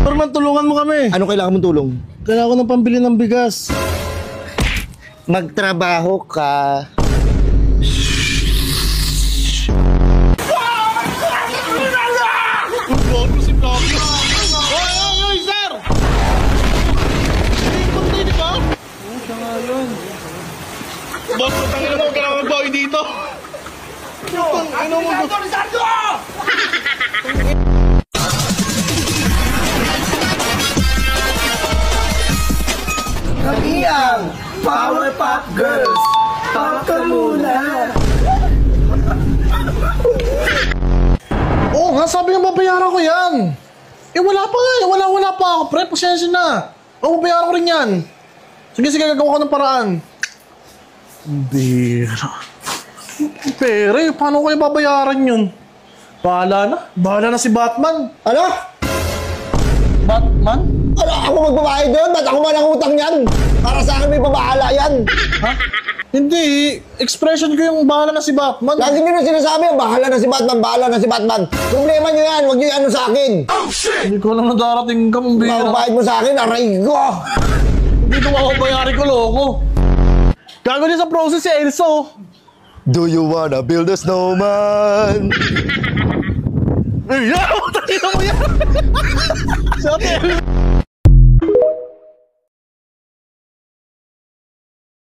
Norman, tulungan mo kami. Ano kailangan mong tulong? Kailangan ko ng pambili ng bigas. Magtrabaho ka. Gogo si Pogi. Oy, sir! Ikot na, di ba? Oo, siya nga yun. Boss, patangin mo, kailangan mag-boy dito. Ano mo? Kami ang Powerpuff Girls! Pop ka muna! Oo nga, sabi nga babayaran ko yan. Eh wala pa nga, wala pa ako. Pre, pasensya na. Oo, babayaran ko rin yan. Sige, gagawa ko ng paraan. Bira. Pere, paano ko yung babayaran yun? Bahala na si Batman. Ano? Batman? Ano? Ako magbabayad doon? Ba't ako manangutang yan? Para sa akin may pabahala yan. Ha? Hindi, expression ko yung bahala na si Batman. Lagi nyo na sinasabi, bahala na si Batman, bahala na si Batman. Problema nyo yan, huwag nyo ano sa akin. Hindi ko alam na darating ka, Bira. Mababayad mo sa akin, aray ko. Hindi ko makabayari ko, loko. Gago niya sa process si Elso. Do you wanna build a snowman? Ay, yaw! Tayo mo yan! Sa atin,